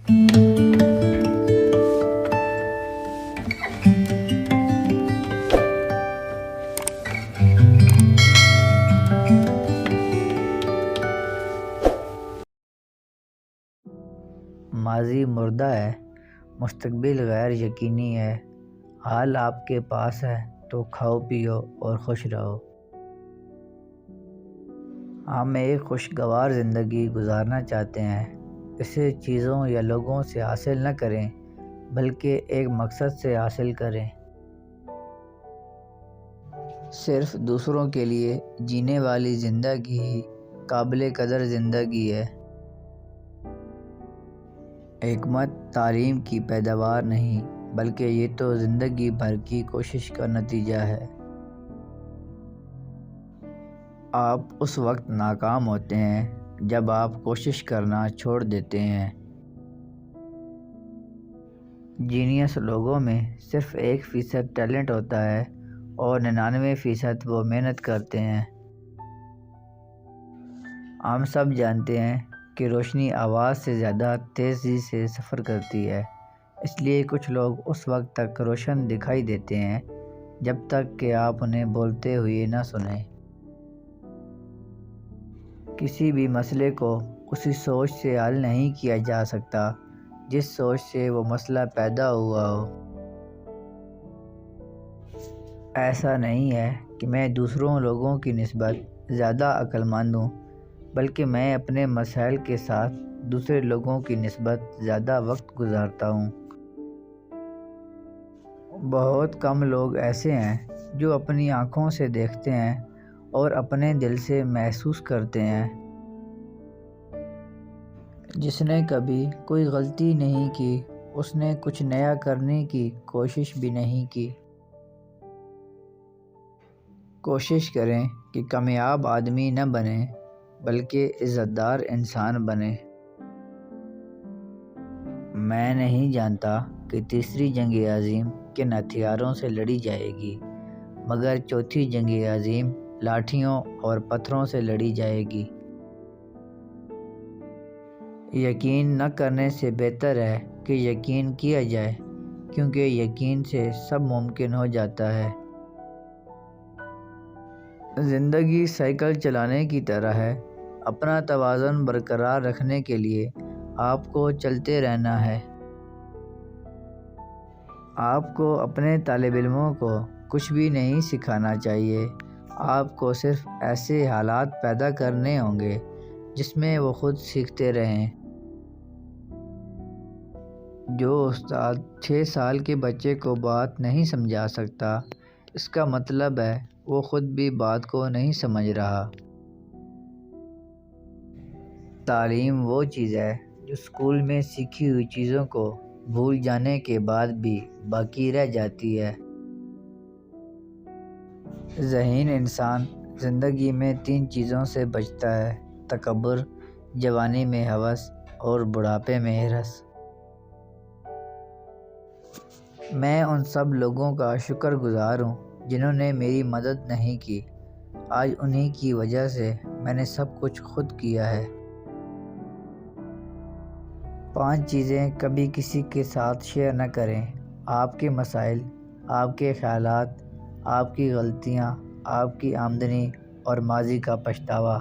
ماضی مردہ ہے، مستقبل غیر یقینی ہے، حال آپ کے پاس ہے تو کھاؤ پیو اور خوش رہو۔ ہم ایک خوشگوار زندگی گزارنا چاہتے ہیں، اسے چیزوں یا لوگوں سے حاصل نہ کریں بلکہ ایک مقصد سے حاصل کریں۔ صرف دوسروں کے لیے جینے والی زندگی ہی قابل قدر زندگی ہے۔ حکمت تعلیم کی پیداوار نہیں بلکہ یہ تو زندگی بھر کی کوشش کا نتیجہ ہے۔ آپ اس وقت ناکام ہوتے ہیں جب آپ کوشش کرنا چھوڑ دیتے ہیں۔ جینیس لوگوں میں صرف 1% ٹیلنٹ ہوتا ہے اور 99% وہ محنت کرتے ہیں۔ ہم سب جانتے ہیں کہ روشنی آواز سے زیادہ تیزی سے سفر کرتی ہے، اس لیے کچھ لوگ اس وقت تک روشن دکھائی دیتے ہیں جب تک کہ آپ انہیں بولتے ہوئے نہ سنیں۔ کسی بھی مسئلے کو اسی سوچ سے حل نہیں کیا جا سکتا جس سوچ سے وہ مسئلہ پیدا ہوا ہو۔ ایسا نہیں ہے کہ میں دوسروں لوگوں کی نسبت زیادہ عقل مند ہوں، بلکہ میں اپنے مسائل کے ساتھ دوسرے لوگوں کی نسبت زیادہ وقت گزارتا ہوں۔ بہت کم لوگ ایسے ہیں جو اپنی آنکھوں سے دیکھتے ہیں اور اپنے دل سے محسوس کرتے ہیں۔ جس نے کبھی کوئی غلطی نہیں کی، اس نے کچھ نیا کرنے کی کوشش بھی نہیں کی۔ کوشش کریں کہ کامیاب آدمی نہ بنیں بلکہ عزت دار انسان بنیں۔ میں نہیں جانتا کہ تیسری جنگ عظیم کن ہتھیاروں سے لڑی جائے گی، مگر چوتھی جنگ عظیم لاٹھیوں اور پتھروں سے لڑی جائے گی۔ یقین نہ کرنے سے بہتر ہے کہ یقین کیا جائے، کیونکہ یقین سے سب ممکن ہو جاتا ہے۔ زندگی سائیکل چلانے کی طرح ہے، اپنا توازن برقرار رکھنے کے لیے آپ کو چلتے رہنا ہے۔ آپ کو اپنے طالب علموں کو کچھ بھی نہیں سکھانا چاہیے، آپ کو صرف ایسے حالات پیدا کرنے ہوں گے جس میں وہ خود سیکھتے رہیں۔ جو استاد 6 سال کے بچے کو بات نہیں سمجھا سکتا، اس کا مطلب ہے وہ خود بھی بات کو نہیں سمجھ رہا۔ تعلیم وہ چیز ہے جو اسکول میں سیکھی ہوئی چیزوں کو بھول جانے کے بعد بھی باقی رہ جاتی ہے۔ ذہین انسان زندگی میں 3 چیزوں سے بچتا ہے: تکبر، جوانی میں ہوس اور بڑھاپے میں ہرس۔ میں ان سب لوگوں کا شکر گزار ہوں جنہوں نے میری مدد نہیں کی۔ آج انہی کی وجہ سے میں نے سب کچھ خود کیا ہے۔ 5 چیزیں کبھی کسی کے ساتھ شیئر نہ کریں: آپ کے مسائل، آپ کے خیالات، آپ کی غلطیاں، آپ کی آمدنی اور ماضی کا پچھتاوا۔